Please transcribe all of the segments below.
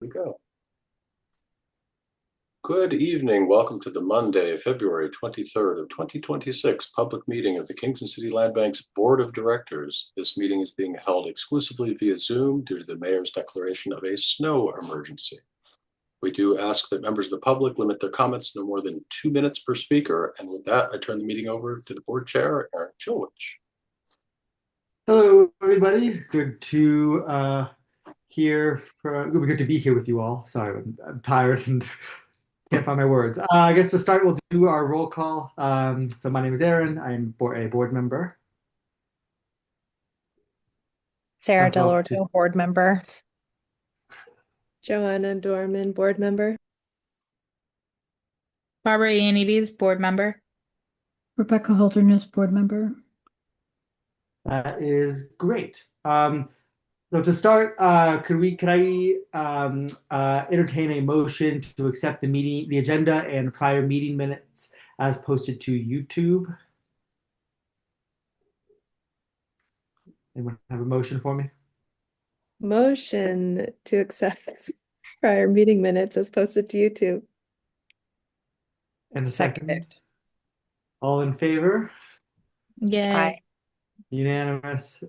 We go. Good evening. Welcome to the Monday, February 23rd of 2026 public meeting of the Kingston City Land Bank's Board of Directors. This meeting is being held exclusively via Zoom due to the mayor's declaration of a snow emergency. We do ask that members of the public limit their comments no more than 2 minutes per speaker. And with that, I turn the meeting over to the board chair, Aaron Chilwich. Hello, everybody. Good to good to be here with you all. Sorry, I'm tired and can't find my words. I guess to start, we'll do our roll call. So my name is Aaron. I'm a board member. Sarah So Delorto, board member. Joanna Dorman, board member. Barbara Ianides, board member. Rebecca Holderness, board member. that is great. So to start, could I entertain a motion to accept the agenda and prior meeting minutes as posted to YouTube? Anyone have a motion for me? Motion to accept prior meeting minutes as posted to YouTube. And a Seconded. second. All in favor? Yay. Aye. Unanimous.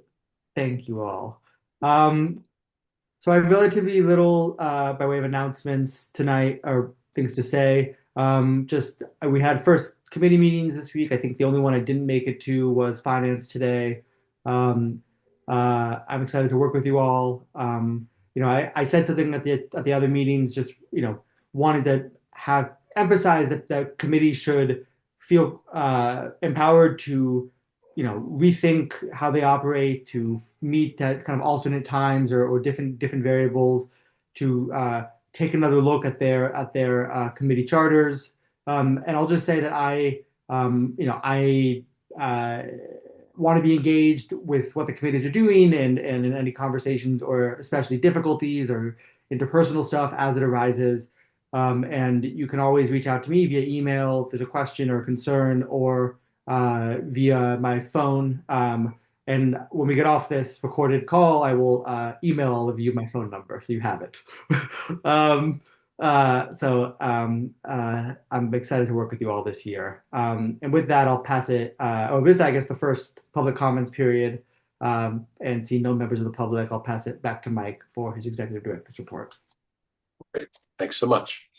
Thank you all. So I have relatively little by way of announcements tonight or things to say. We had first committee meetings this week. I think the only one I didn't make it to was finance today. I'm excited to work with you all. I said something at the other meetings, just wanted to have emphasized that the committee should feel empowered to rethink how they operate, to meet at kind of alternate times or different variables, to take another look at their committee charters. And I'll just say that I want to be engaged with what the committees are doing and in any conversations or especially difficulties or interpersonal stuff as it arises. And you can always reach out to me via email if there's a question or concern, or via my phone. And when we get off this recorded call, I will email all of you my phone number so you have it. I'm excited to work with you all this year. And with that, I'll pass it, or with that, I guess the first public comments period, and see no members of the public, I'll pass it back to Mike for his executive director's report. Great. Thanks so much.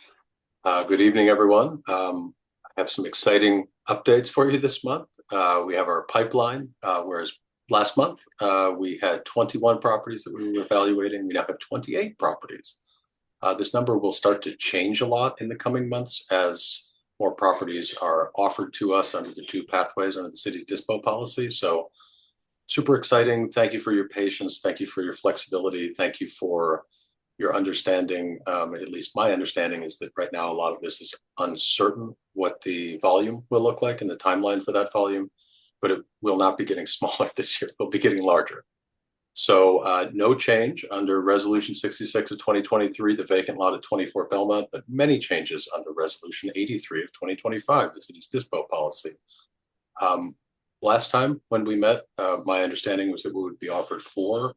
Good evening, everyone. I have some exciting updates for you this month. We have our pipeline, whereas last month we had 21 properties that we were evaluating. We now have 28 properties. This number will start to change a lot in the coming months as more properties are offered to us under the two pathways under the city's dispo policy. So super exciting. Thank you for your patience. Thank you for your flexibility. Thank you for your understanding. At least my understanding is that right now a lot of this is uncertain what the volume will look like and the timeline for that volume, but it will not be getting smaller this year. It will be getting larger. So no change under Resolution 66 of 2023, the vacant lot at 24 Belmont, but many changes under Resolution 83 of 2025, the city's dispo policy. Last time when we met, my understanding was that we would be offered 4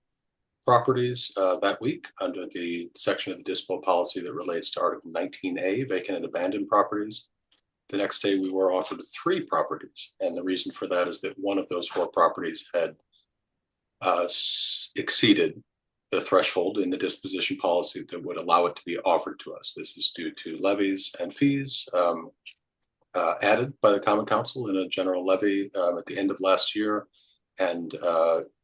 properties that week under the section of the dispo policy that relates to Article 19A, vacant and abandoned properties. The next day we were offered 3 properties. And the reason for that is that one of those 4 properties had exceeded the threshold in the disposition policy that would allow it to be offered to us. This is due to levies and fees added by the Common Council in a general levy at the end of last year. And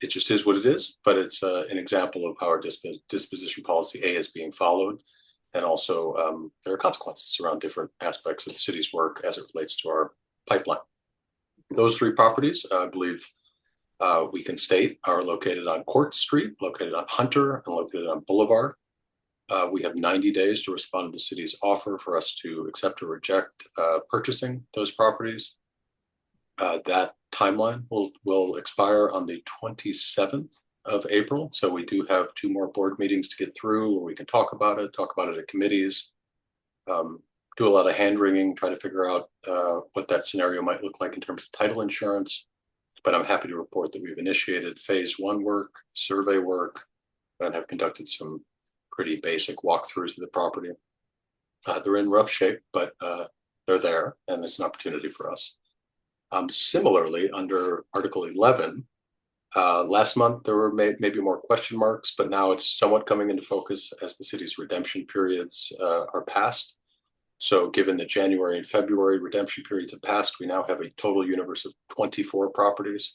it just is what it is, but it's an example of how our disposition policy A is being followed. And also there are consequences around different aspects of the city's work as it relates to our pipeline. Those 3 properties, I believe we can state, are located on Court Street, located on Hunter, and located on Boulevard. We have 90 days to respond to the city's offer for us to accept or reject purchasing those properties. That timeline will expire on the 27th of April. So we do have 2 more board meetings to get through where we can talk about it at committees, do a lot of hand wringing, try to figure out what that scenario might look like in terms of title insurance. But I'm happy to report that we've initiated phase 1 work, survey work, and have conducted some pretty basic walkthroughs of the property. They're in rough shape, but they're there, and it's an opportunity for us. Similarly, under Article 11, last month there were maybe more question marks, but now it's somewhat coming into focus as the city's redemption periods are passed. So given the January and February redemption periods have passed, we now have a total universe of 24 properties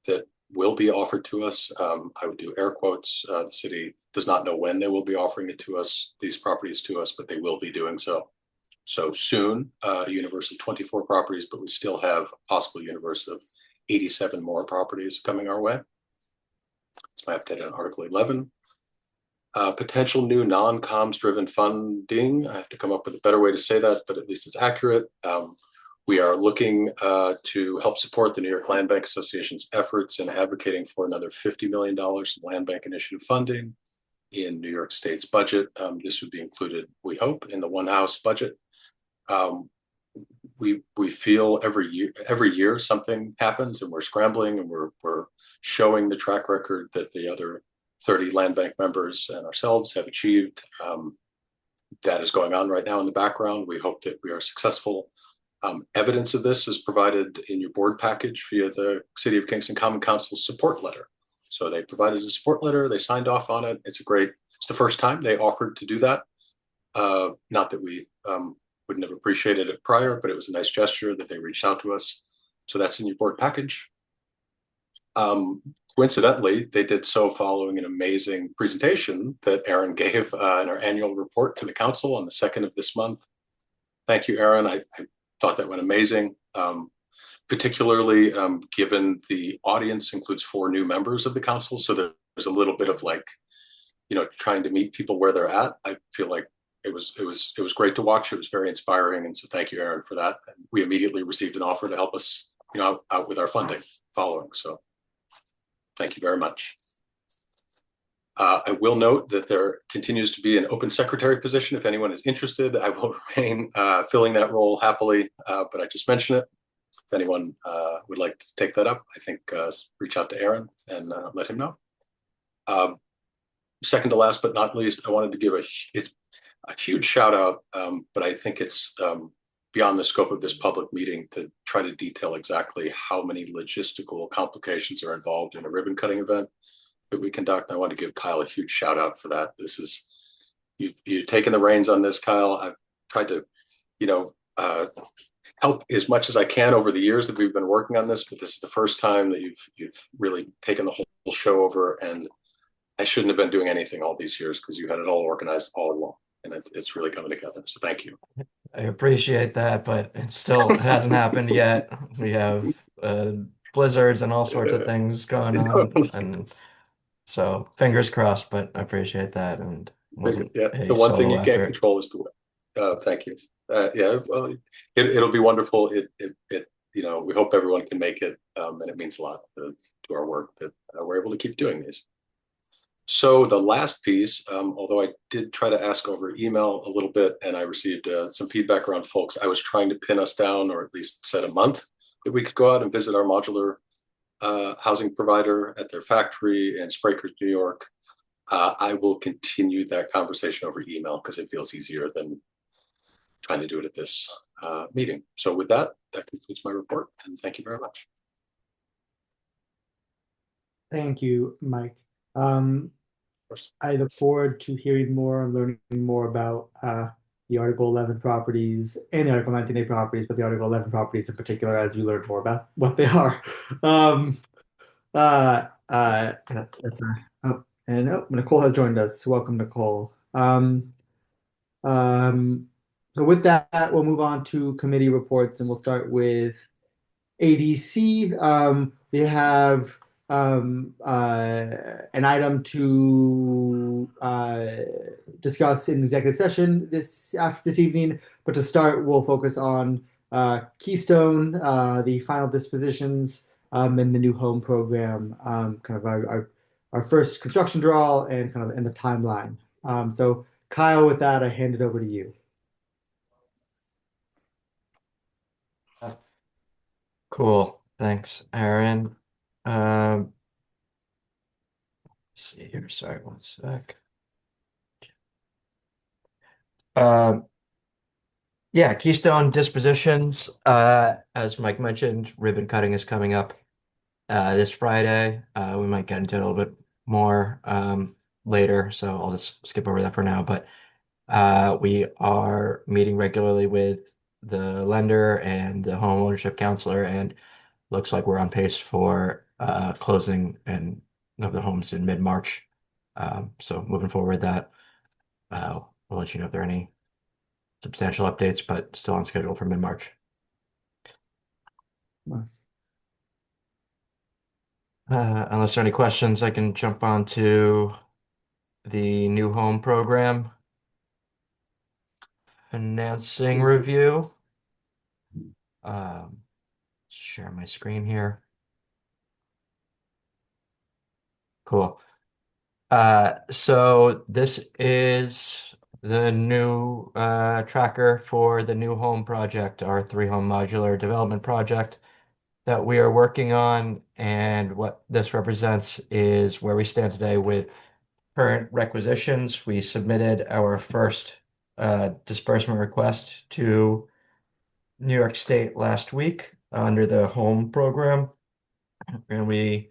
that will be offered to us. I would do air quotes. The city does not know when they will be offering it to us, these properties to us, but they will be doing so. So soon, a universe of 24 properties, but we still have a possible universe of 87 more properties coming our way. That's my update on Article 11. Potential new non-comms driven funding. I have to come up with a better way to say that, but at least it's accurate. We are looking to help support the New York Land Bank Association's efforts in advocating for another $50 million in Land Bank Initiative funding in New York State's budget. This would be included, we hope, in the One House budget. We feel every year something happens, and we're scrambling, and we're showing the track record that the other 30 land bank members and ourselves have achieved. That is going on right now in the background. We hope that we are successful. Evidence of this is provided in your board package via the City of Kingston Common Council's support letter. So they provided a support letter, they signed off on it. It's the first time they offered to do that. Not that we wouldn't have appreciated it prior, but it was a nice gesture that they reached out to us. So that's in your board package. Coincidentally, they did so following an amazing presentation that Aaron gave in our annual report to the council on the 2nd of this month. Thank you, Aaron. I thought that went amazing, particularly given the audience includes 4 new members of the council. So there's a little bit of trying to meet people where they're at. I feel like it was great to watch. It was very inspiring. And so thank you, Aaron, for that. And we immediately received an offer to help us, out with our funding following. So thank you very much. I will note that there continues to be an open secretary position. If anyone is interested, I will remain filling that role happily, but I just mentioned it. If anyone would like to take that up, I think reach out to Aaron and let him know. Second to last but not least, I wanted to give a huge shout out, but I think it's beyond the scope of this public meeting to try to detail exactly how many logistical complications are involved in a ribbon cutting event that we conduct. I want to give Kyle a huge shout out for that. This is, you've taken the reins on this, Kyle. I've tried to, help as much as I can over the years that we've been working on this, but this is the first time that you've really taken the whole show over, and I shouldn't have been doing anything all these years because you had it all organized all along, and it's really coming together. So thank you. I appreciate that, but it hasn't happened yet. We have blizzards and all sorts of things going on, and so fingers crossed. But I appreciate that, and wasn't the one thing you can't control is the wind. Thank you. Well, it'll be wonderful. We hope everyone can make it, and it means a lot to our work that we're able to keep doing these. So the last piece, although I did try to ask over email a little bit, and I received some feedback around folks, I was trying to pin us down, or at least set a month that we could go out and visit our modular housing provider at their factory in Sprakers, New York. I will continue that conversation over email because it feels easier than trying to do it at this meeting. So with that concludes my report, and thank you very much. Thank you, Mike. I look forward to hearing more and learning more about the Article 11 properties and the Article 19A properties, but the Article 11 properties in particular, as you learn more about what they are. Nicole has joined us. Welcome, Nicole. So with that, we'll move on to committee reports, and we'll start with ADC. We have an item to discuss in executive session this evening, but to start, we'll focus on Keystone, the final dispositions, and the new home program, kind of our first construction draw and the timeline. So Kyle, with that, I hand it over to you. Cool. Thanks, Aaron. Let's see here. Sorry, one sec. Um, yeah, Keystone dispositions. As Mike mentioned, ribbon cutting is coming up this Friday. We might get into it a little bit more later, so I'll just skip over that for now. But we are meeting regularly with the lender and the home ownership counselor, and looks like we're on pace for closing and of the homes in mid-March. So moving forward with that, we'll let you know if there are any substantial updates, but still on schedule for mid-March. Nice. Unless there are any questions, I can jump on to the new home program financing review. Share my screen here. Cool. So this is the new tracker for the new home project, our three-home modular development project that we are working on. And what this represents is where we stand today with current requisitions. We submitted our first disbursement request to New York State last week under the home program, and we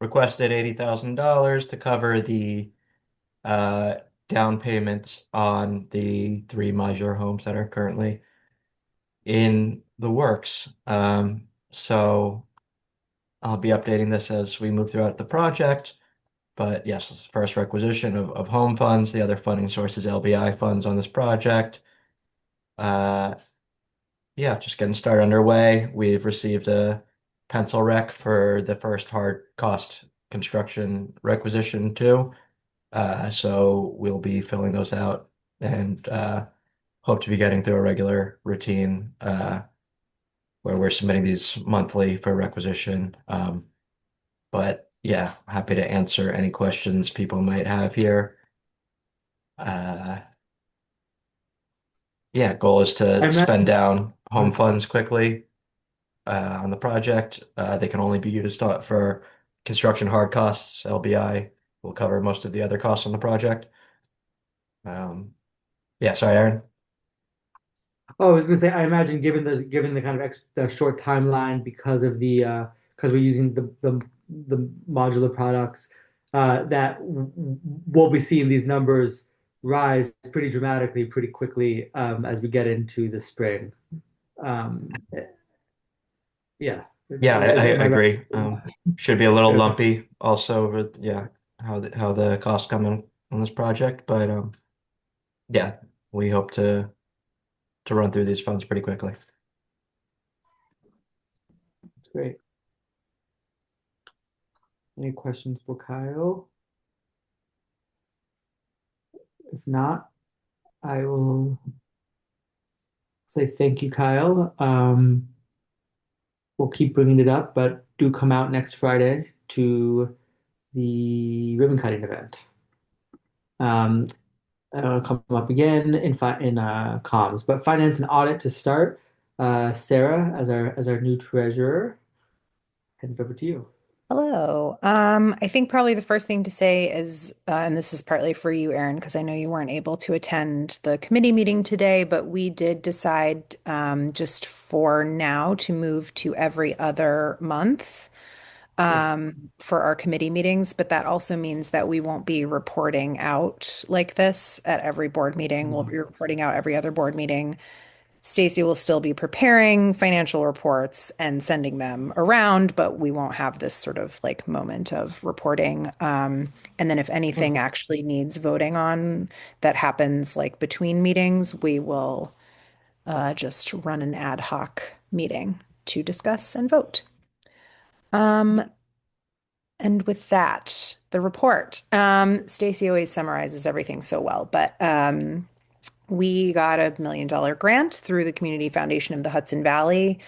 requested $80,000 to cover the uh, down payments on the three modular homes that are currently in the works. So I'll be updating this as we move throughout the project. But yes, this is the first requisition of home funds. The other funding source is LBI funds on this project. Uh, yeah, just getting started underway. We've received a pencil rec for the first hard cost construction requisition too. So we'll be filling those out and hope to be getting through a regular routine where we're submitting these monthly for requisition. But yeah, happy to answer any questions people might have here. Uh, yeah, goal is I to spend imagine. down home funds quickly on the project. They can only be used for construction hard costs. LBI will cover most of the other costs on the project. Yeah, sorry, Aaron. Oh, I was gonna say, I imagine given the kind of the short timeline because of the because we're using the modular products, that we'll be seeing these numbers rise pretty dramatically, pretty quickly, as we get into the spring. Um, yeah, Yeah, I am I right? agree. Should be a little Okay. lumpy also with yeah, how the costs come in on this project, but yeah, we hope to run through these funds pretty quickly. That's great. Any questions for Kyle? If not, I will say thank you, Kyle. We'll keep bringing it up, but do come out next Friday to the ribbon cutting event. Um, it'll come up again in comms, but finance and audit to start. Sarah, as our new treasurer, hand it over to you. Hello. I think probably the first thing to say is, and this is partly for you, Aaron, because I know you weren't able to attend the committee meeting today, but we did decide just for now to move to every other month for our committee meetings. But that also means that we won't be reporting out like this at every board meeting. We'll be reporting out every other board meeting. Stacy will still be preparing financial reports and sending them around, but we won't have this sort of like moment of reporting. And then if anything actually needs voting on that happens like between meetings, we will just run an ad hoc meeting to discuss and vote. Um, and with that, the report. Stacy always summarizes everything so well, but we got $1 million grant through the Community Foundation of the Hudson Valley.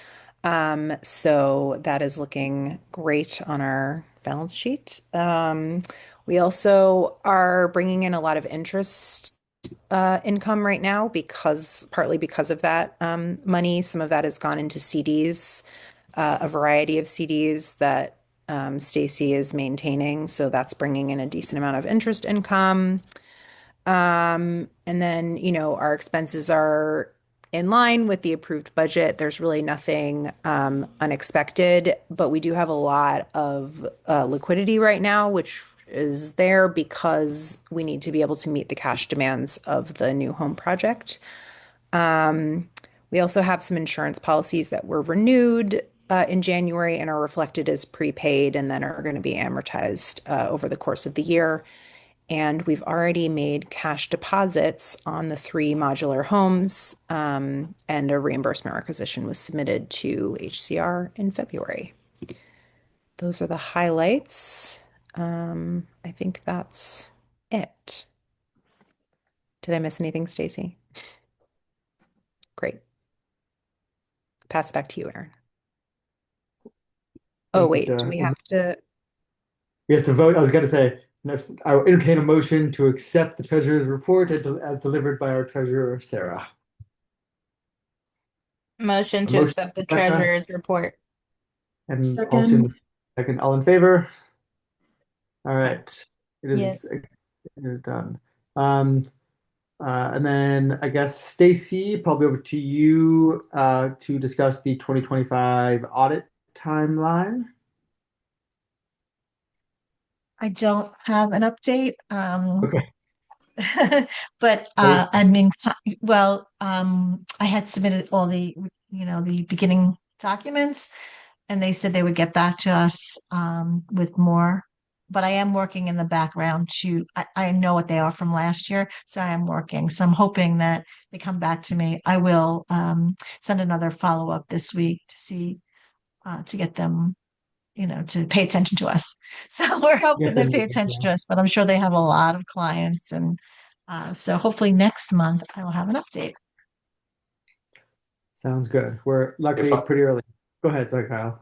So that is looking great on our balance sheet. We also are bringing in a lot of interest income right now partly because of that money. Some of that has gone into CDs, a variety of CDs that Stacy is maintaining. So that's bringing in a decent amount of interest income. And then, our expenses are in line with the approved budget. There's really nothing unexpected, but we do have a lot of liquidity right now, which is there because we need to be able to meet the cash demands of the new home project. Um, we also have some insurance policies that were renewed in January and are reflected as prepaid and then are going to be amortized over the course of the year. And we've already made cash deposits on the three modular homes, and a reimbursement requisition was submitted to HCR in February. Those are the highlights. I think that's it. Did I miss anything, Stacy? Great. Pass it back to you, Erin. Oh, Thank you, wait, do Sarah. we have to? We have to vote. I was going to say, I will entertain a motion to accept the treasurer's report as delivered by our treasurer, Sarah. Motion A to motion, accept the Rebecca, treasurer's report. and also Second. second. All in favor? All right, Yes. it is done. Um, and then I guess Stacy, probably over to you to discuss the 2025 audit timeline. I don't have an update. Okay. But I mean, well, I had submitted all the beginning documents, and they said they would get back to us with more. But I am working in the background I know what they are from last year, so I am working. So I'm hoping that they come back to me. I will send another follow-up this week to see to get them to pay attention to us. So we're Yes, hoping they pay yeah. attention to us, but I'm sure they have a lot of clients. And so hopefully next month I will have an update. Sounds good. We're luckily pretty early. Go ahead. Sorry, Kyle.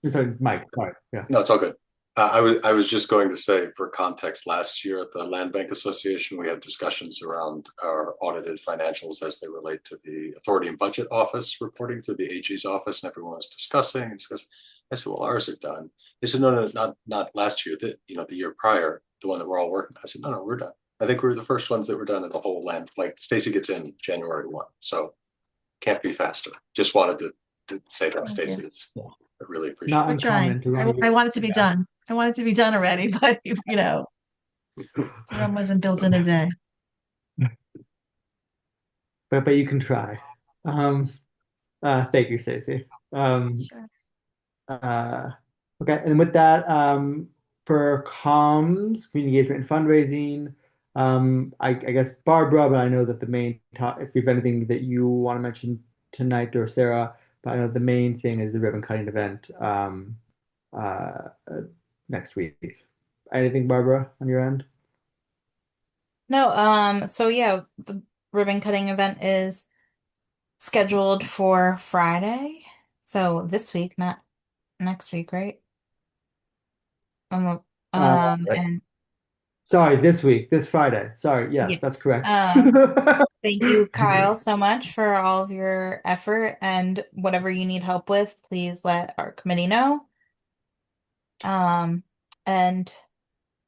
Sorry, Mike. Sorry. Yeah. No, it's all good. I was just going to say, for context, last year at the Land Bank Association, we had discussions around our audited financials as they relate to the Authority and Budget Office reporting through the AG's office, and everyone was discussing. I said, "Well, ours are done." They said, "No, not last year. The year prior, the one that we're all working." I said, "No, we're done. I think we're the first ones that were done in the whole land. Like Stacy gets in January 1, so can't be faster." Just wanted to say that, Stacy. It's I really appreciate Not it. We're trying. uncommon. I want it to be done. I want it to be done already, but Rome wasn't built in a day. But you can try. Um, thank you, Stacey. Sure. Okay, and with that, for comms, community engagement, and fundraising, I guess Barbara, but I know that the main top, if you have anything that you want to mention tonight, or Sarah, but I know the main thing is the ribbon cutting event uh, next week. Anything, Barbara, on your end? No, so yeah, the ribbon cutting event is scheduled for Friday. So this week, not next week, right? Um, Uh, and Sorry, this week, this Friday. Sorry, yes, yeah. that's correct. Thank you, Kyle, so much for all of your effort, and whatever you need help with, please let our committee know. And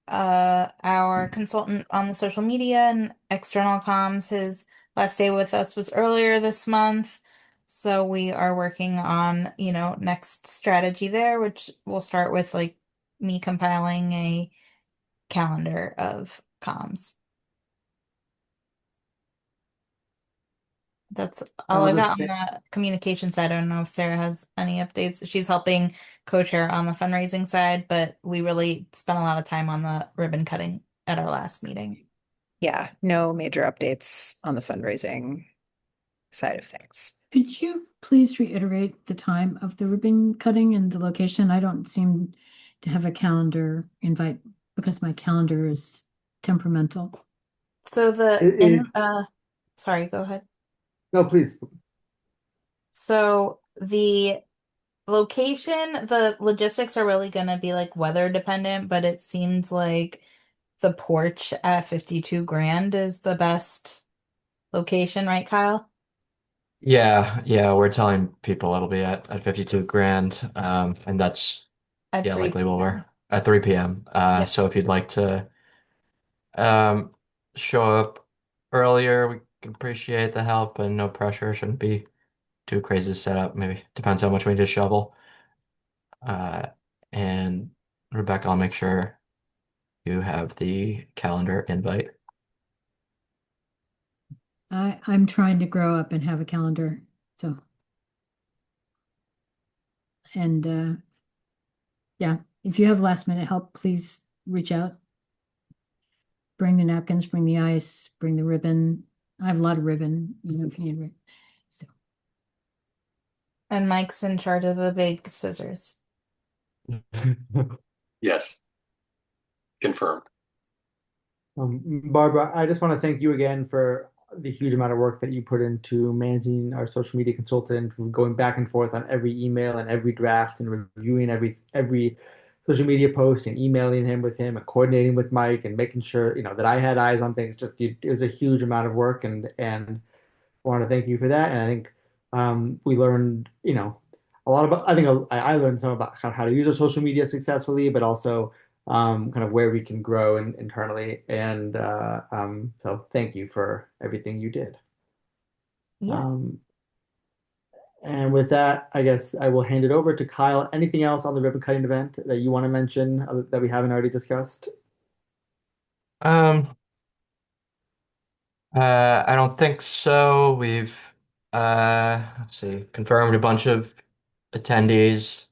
our consultant on the social media and external comms, his last day with us was earlier this month. So we are working on, next strategy there, which will start with like me compiling a calendar of comms. That's all I got on the communication side. I don't know if Sarah has any updates. She's helping co-chair on the fundraising side, but we really spent a lot of time on the ribbon cutting at our last meeting. Yeah, no major updates on the fundraising side of things. Could you please reiterate the time of the ribbon cutting and the location? I don't seem to have a calendar invite because my calendar is temperamental. So sorry, go ahead. No, please. So the location, the logistics are really going to be like weather dependent, but it seems like the porch at 52 Grand is the best location, right, Kyle? Yeah, we're telling people it'll be at 52 grand. And that's At 3 likely where p.m. we're at 3 p.m. Yep. So if you'd like to um show up earlier, we can appreciate the help and no pressure. Shouldn't be too crazy to set up. Maybe depends how much we need to shovel. And Rebecca, I'll make sure you have the calendar invite. I'm trying to grow up and have a calendar. So, and yeah, if you have last minute help, please reach out. Bring the napkins, bring the ice, bring the ribbon. I have a lot of ribbon, if you need ribbon. So, And Mike's in charge of the big scissors. Yes, confirmed. Barbara, I just want to thank you again for the huge amount of work that you put into managing our social media consultant, going back and forth on every email and every draft and reviewing every social media post and emailing him with him and coordinating with Mike and making sure, that I had eyes on things. Just it was a huge amount of work and I want to thank you for that. And I think we learned, a lot about, I think I learned some about kind of how to use our social media successfully, but also kind of where we can grow internally. And so thank you for everything you did. Yeah. And with that, I guess I will hand it over to Kyle. Anything else on the ribbon cutting event that you want to mention that we haven't already discussed? Um, I don't think so. We've let's see, confirmed a bunch of attendees.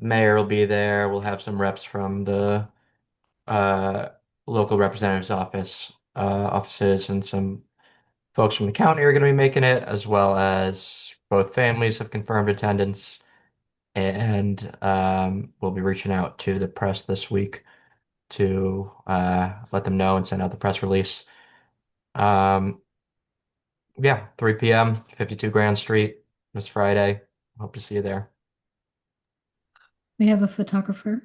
Mayor will be there. We'll have some reps from the uh local representative's offices, and some folks from the county are going to be making it, as well as both families have confirmed attendance. And we'll be reaching out to the press this week to let them know and send out the press release. Um, yeah, 3 p.m., 52 Grand Street this Friday. Hope to see you there. we have a photographer.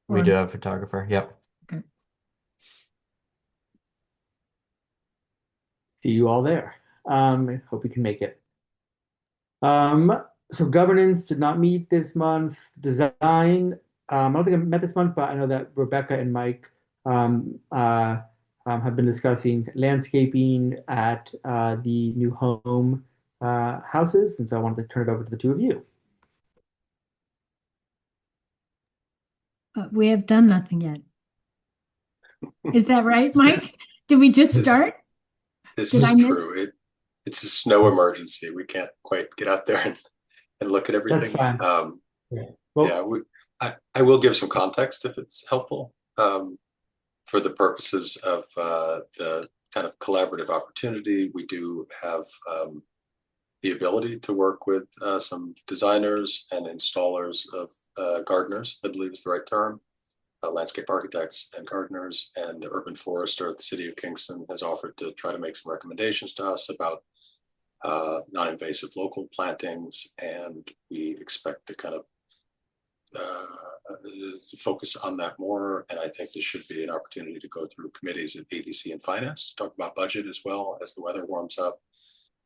We Or- do have a photographer. Yep. Okay. See you all there. Hope we can make it. So governance did not meet this month. Design, I don't think I met this month, but I know that Rebecca and Mike have been discussing landscaping at the new home houses, and so I wanted to turn it over to the two of you. we have done nothing yet. Is that right, Mike? Did we just This- start? This Did is I miss- true. It's a snow emergency. We can't quite get out there and look at everything. That's fine. Well, I will give some context if it's helpful, for the purposes of the kind of collaborative opportunity. We do have the ability to work with some designers and installers of gardeners, I believe is the right term, landscape architects and gardeners, and the urban forester at the city of Kingston has offered to try to make some recommendations to us about non-invasive local plantings, and we expect to kind of focus on that more. And I think this should be an opportunity to go through committees at ADC and Finance to talk about budget as well as the weather warms up.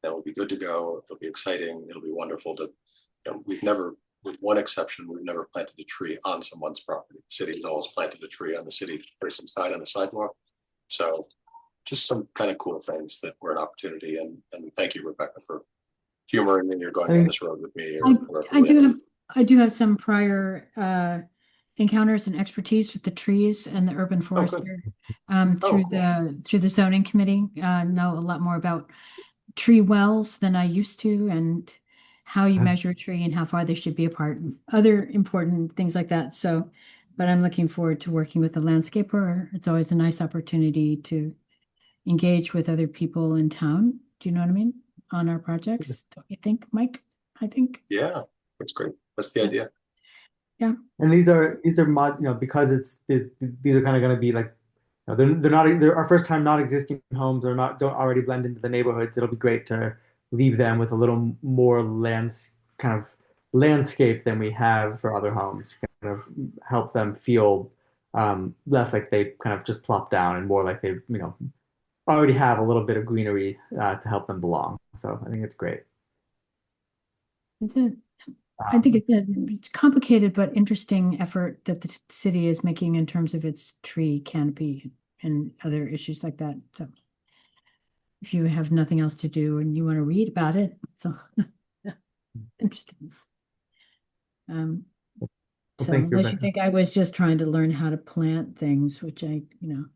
Then we'll be good to go. It'll be exciting. It'll be wonderful to, we've never, with one exception, we've never planted a tree on someone's property. The city has always planted a tree on the city person side on the sidewalk. So just some kind of cool things that were an opportunity. And thank you, Rebecca, for humoring me. You're going down this road with me. I do have some prior encounters and expertise with the trees and the urban forester through the zoning committee. Know a lot more about tree wells than I used to, and how you measure a tree and how far they should be apart, and other important things like that. So, but I'm looking forward to working with the landscaper. It's always a nice opportunity to engage with other people in town. Do you know what I mean? On our projects, don't you think, Mike? I think. Yeah, that's great. That's the idea. Yeah. And these are because these are kind of going to be like, they're our first time not existing homes, or don't already blend into the neighborhoods. It'll be great to leave them with a little more kind of landscape than we have for other homes. Kind of help them feel less like they kind of just plop down, and more like they already have a little bit of greenery to help them belong. So I think it's great. I think it's a complicated but interesting effort that the city is making in terms of its tree canopy and other issues like that. So if you have nothing else to do and you want to read about it. So interesting. Well, So thank you, unless you Rebecca. think I was just trying to learn how to plant things, which thank you.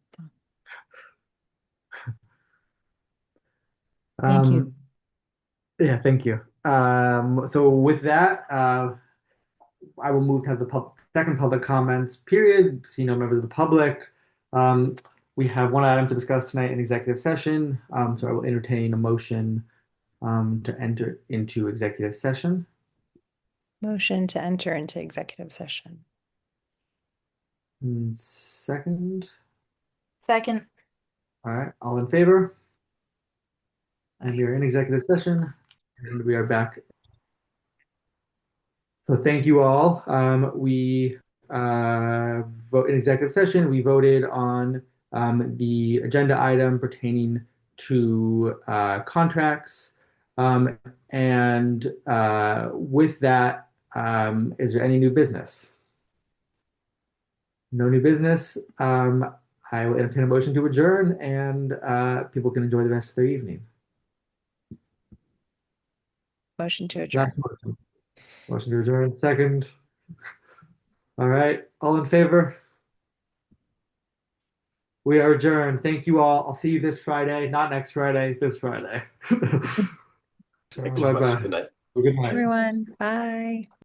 Yeah, thank you. So with that, I will move to have the second public comments period. See no members of the public. Um, we have one item to discuss tonight in executive session. So I will entertain a motion to enter into executive session. Motion to enter into executive session. Second. Second. All right, all in favor? And Aye. we are in executive session, and we are back. So thank you all. We vote in executive session. We voted on the agenda item pertaining to contracts. And with that, is there any new business? No new business. I will entertain a motion to adjourn, and people can enjoy the rest of their evening. Motion to adjourn. Last motion. Motion to adjourn. Second. All right. All in favor? We are adjourned. Thank you all. I'll see you this Friday. Not next Friday, this Friday. Thanks so much. Bye-bye. Good night. Good night. Everyone, bye.